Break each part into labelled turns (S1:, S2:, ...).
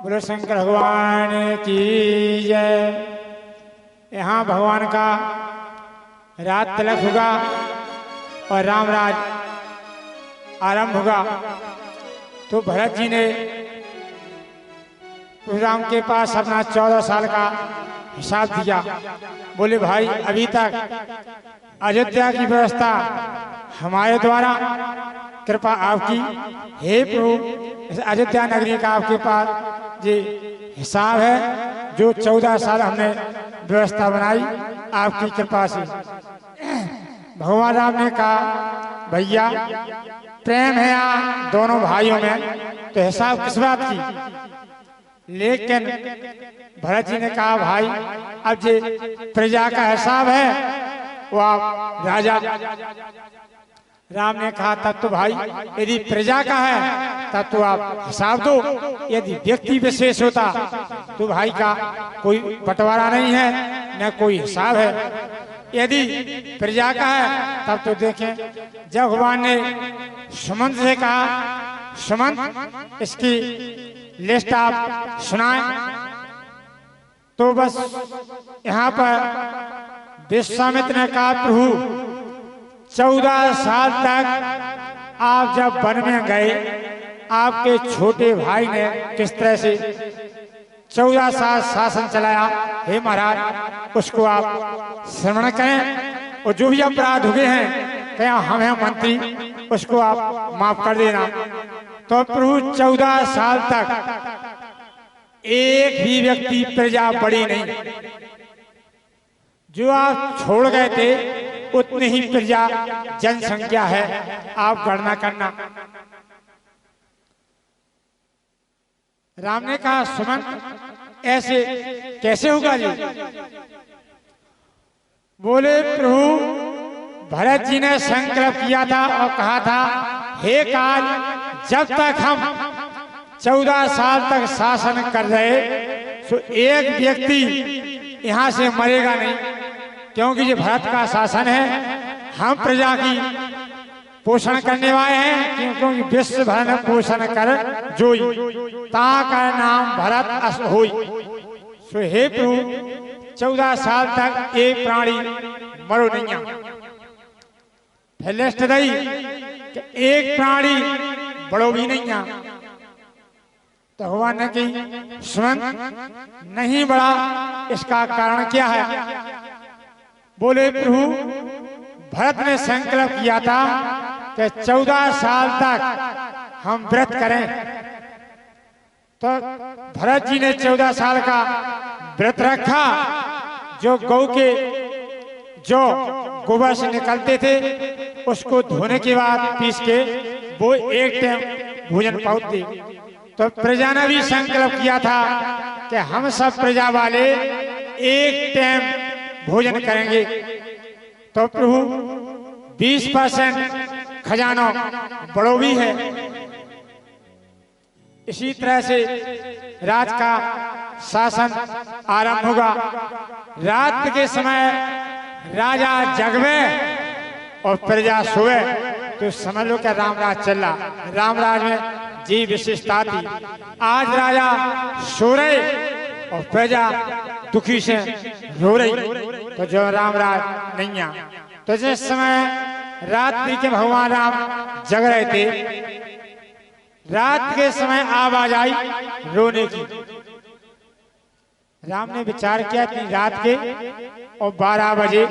S1: बोलो शंकर भगवान की जय। यहाँ भगवान का रात तिलक होगा और रामराज आरंभ होगा। तो भरत जी ने राम के पास अपना 14 साल का हिसाब दिया। बोले भाई अभी तक अयोध्या की व्यवस्था हमारे द्वारा कृपा आपकी, हे प्रभु इस अयोध्या नगरी का आपके पास ये हिसाब है जो 14 साल हमने व्यवस्था बनाई आपकी कृपा से। भगवान राम ने कहा भैया प्रेम है यहाँ दोनों भाइयों में तो हिसाब किस बात की। लेकिन भरत जी ने कहा भाई अब जे प्रजा का हिसाब है वो आप राजा। राम ने कहा तब तो भाई यदि प्रजा का है तब तो आप हिसाब दो, यदि व्यक्ति विशेष होता तो भाई का कोई बंटवारा नहीं है न कोई हिसाब है। यदि प्रजा का है तब तो देखें जब भगवान ने सुमंत से कहा सुमंत इसकी लिस्ट आप सुनाएं, तो बस यहाँ पर विश्वामित्र ने कहा प्रभु 14 साल तक आप जब वन में गए आपके छोटे भाई ने किस तरह से 14 साल शासन चलाया, हे महाराज उसको आप श्रवण करें और जो भी अपराध हुए हैं क्या हम हैं मंत्री उसको आप माफ कर देना। तो प्रभु 14 साल तक एक भी व्यक्ति प्रजा बड़ी नहीं, जो आप छोड़ गए थे उतनी ही प्रजा जनसंख्या है, आप गणना करना। राम ने कहा सुमंत ऐसे कैसे होगा जी। बोले प्रभु भरत जी ने संकल्प किया था और कहा था हे काल जब तक हम 14 साल तक शासन कर रहे तो एक व्यक्ति यहाँ से मरेगा नहीं, क्योंकि ये भरत का शासन है। हम प्रजा की पोषण करने वाले हैं, क्योंकि विश्व भर पोषण कर जोई ताका नाम भरत अस होई। सो हे प्रभु 14 साल तक एक प्राणी मरो नहीं। फिर लिस्ट दी कि एक प्राणी बड़ो भी नहीं। तो भगवान ने कही सुमंत नहीं बड़ा, इसका कारण क्या है। बोले प्रभु भरत ने संकल्प किया था कि 14 साल तक हम व्रत करें। तो भरत जी ने 14 साल का व्रत रखा। जो गौ के जो गोबर से निकलते थे उसको धोने के बाद पीस के वो एक टाइम भोजन पाते। तो प्रजा ने भी संकल्प किया था कि हम सब प्रजा वाले एक टाइम भोजन करेंगे। तो प्रभु 20% खजाना बड़ो भी है। इसी तरह से रात का शासन आरंभ होगा। रात के समय राजा जगवे और प्रजा सोए, तो समझ लो क्या रामराज चल रहा। रामराज में जी विशेषता थी। आज राजा सो रहे और प्रजा दुखी से रो रही, तो जो रामराज नहीं आ। तो जिस समय रात्रि के भगवान राम जग रहे थे, रात के समय आवाज आई रोने की। राम ने विचार किया कि रात के और 12 बजे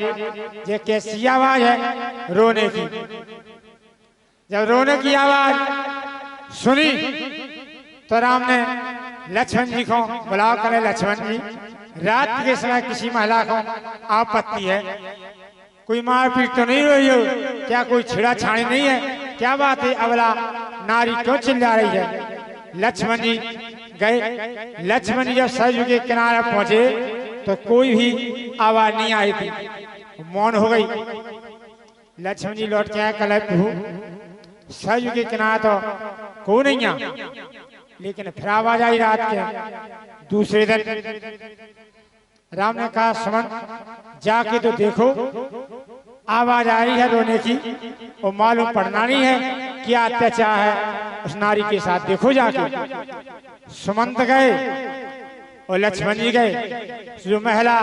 S1: ये कैसी आवाज है रोने की। जब रोने की आवाज सुनी तो राम ने लक्ष्मण जी को बुलाओ करे। लक्ष्मण जी रात के समय किसी महिला को आपत्ति है, कोई मारपीट तो नहीं हुई हो क्या, कोई छेड़ा छाड़ी नहीं है, क्या बात है, अबला नारी क्यों चिल्ला रही है। लक्ष्मण जी गए। लक्ष्मण जी जब सरयू के किनारे पहुंचे तो कोई भी आवाज नहीं आई थी, मौन हो गई। लक्ष्मण जी लौट के आए, कल प्रभु सरयू के किनारे तो कोई नहीं आ, लेकिन फिर आवाज आई रात के दूसरे दिन। राम ने कहा सुमंत जाके तो देखो आवाज आ रही है रोने की, और मालूम पड़ना नहीं है क्या अत्याचार है उस नारी के साथ। देखो जाके सुमंत गए और लक्ष्मण जी गए, जो महिला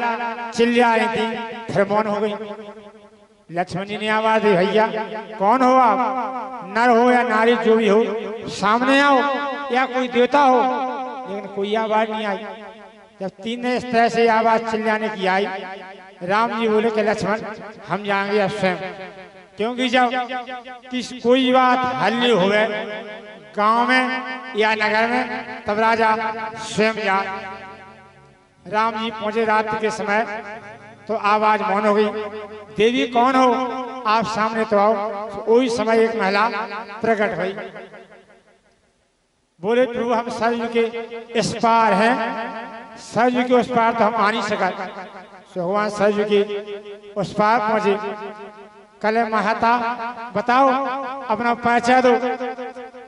S1: चिल्ला रही थी फिर मौन हो गई। लक्ष्मण जी ने आवाज दी, भैया कौन हो आप, नर हो या नारी जो भी हो, सामने आओ या कोई देवता हो। लेकिन कोई आवाज नहीं आई। जब तीन ने इस तरह से आवाज चिल्लाने की आई, राम जी बोले कि लक्ष्मण हम जाएंगे अब स्वयं, क्योंकि जब कोई बात हल नहीं हुए गांव में या नगर में तब राजा स्वयं जा। राम जी पहुंचे रात्रि के समय तो आवाज मौन हो गई। देवी कौन हो आप सामने तो आओ। तो वही समय एक महिला प्रकट हुई, बोले प्रभु हम सरयू के इस पार हैं, सरयू के उस पार तो हम आ नहीं सका। तो भगवान सरयू के उस पार पहुंचे। कले महता बताओ अपना परिचय दो।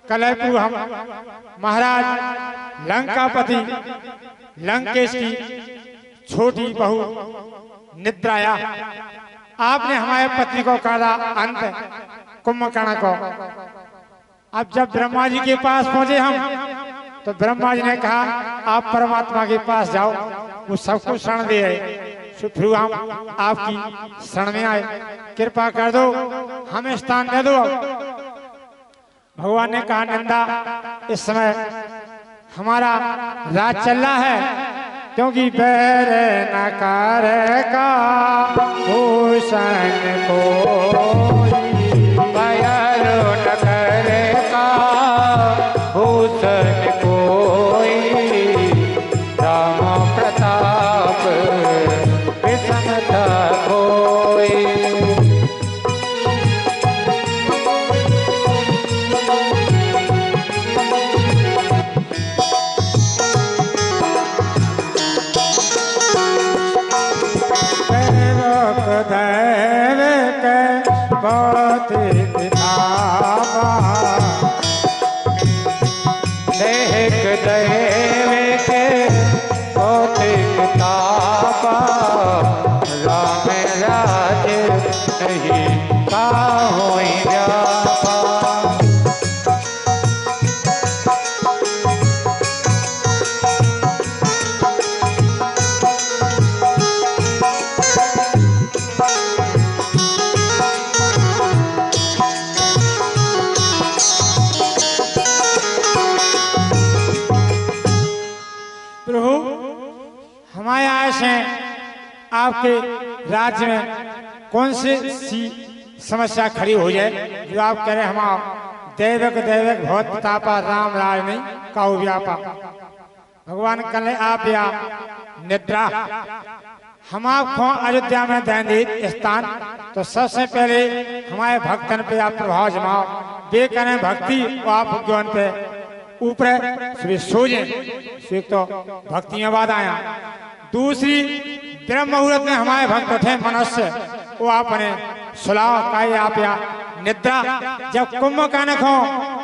S1: कले प्रभु हम महाराज लंकापति लंकेश की छोटी बहू निद्राया, आपने हमारे पति को काटा अंत कुंभकर्ण को। अब जब ब्रह्मा जी के पास पहुंचे हम तो ब्रह्मा जी ने कहा आप परमात्मा के पास जाओ, वो सबको शरण दे रहे। फिर हम आपकी शरण में आए, कृपा कर दो हमें स्थान दे दो। भगवान ने कहा नंदा इस समय हमारा राज चल रहा है, क्योंकि बैर न कर का भूषण को बैर न कर का भूषण कोई, राम प्रताप विषमता कोई। आपके राज्य में कौन सी समस्या खड़ी हो जाए जो आप कह रहे हम दैवक दैवक बहुत प्रतापा राम राज नहीं काहू व्यापा। भगवान कल आप या निद्रा हम आपको अयोध्या में देंगे स्थान, तो सबसे पहले हमारे भक्तन पे आप प्रभाव जमाओ, वे करें भक्ति और आप ज्ञान पे ऊपर सो जाए तो भक्ति में बाद आया। दूसरी ब्रह्म मुहूर्त में हमारे भक्त उठे मनुष्य, वो आपने सुलाव का आप या निद्रा। जब कुंभकर्ण हो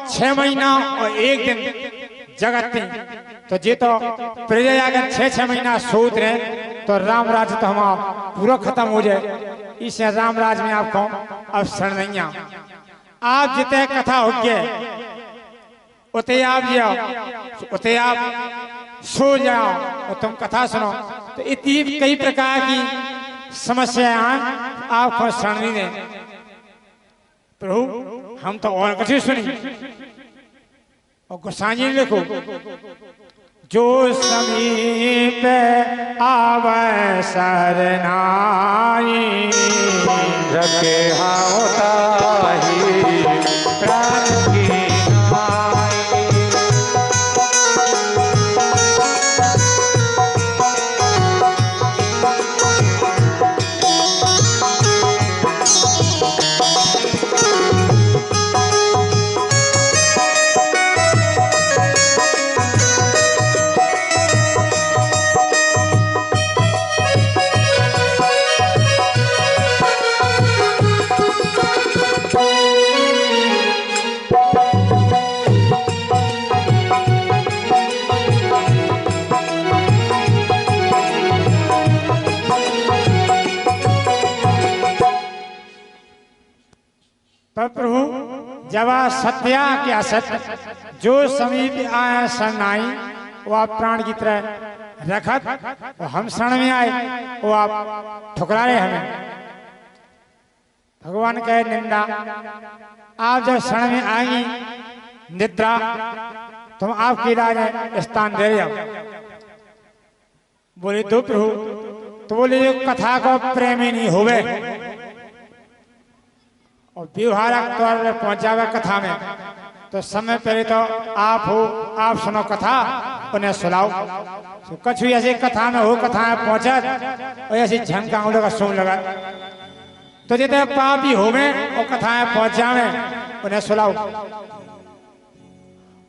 S1: 6 महीना और 1 दिन जगत थी, तो जे तो प्रजा अगर 6 महीना सोच रहे तो राम राज्य तो हमारा पूरा खत्म हो जाए। इस राम राज्य में आपको अवसर नहीं आ। आप जितने कथा हो गए उते आप जाओ, उते आप सो जाओ और तुम कथा सुनो। तो इतनी कई प्रकार की समस्याएं आपको शरण नहीं दें। प्रभु हम तो और कुछ सुनी। और गोसाई जी लिखो जो समीप आवे सरनाई, रखे होता ही प्राण की पर प्रभु जब सत्या के असत्य जो समीप आए शरण आई वो आप प्राण की तरह रखत और हम शरण में आए वो आप ठुकराए हमें। भगवान कहे निंदा, आप जब शरण में आएंगी निद्रा तुम आपकी राज स्थान दे रहे हो। बोले तो प्रभु, तो बोले कथा को प्रेमी नहीं होवे और व्यवहारक तौर पर पहुंचावे कथा में, तो समय पहले तो आप हो, आप सुनो कथा उन्हें सुनाओ। तो कछु ऐसी कथा में हो, कथा में पहुंचत और ऐसी झंका लगा सुन लगा, तो जितने पापी हो में और कथा में पहुंच जावे उन्हें सुनाओ।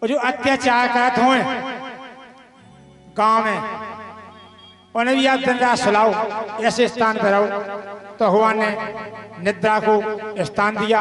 S1: और जो अत्याचार करते हुए गांव में उन्हें भी आप दिन रात सुलाओ, ऐसे स्थान पर रहो। तो भगवान ने निद्रा को स्थान दिया।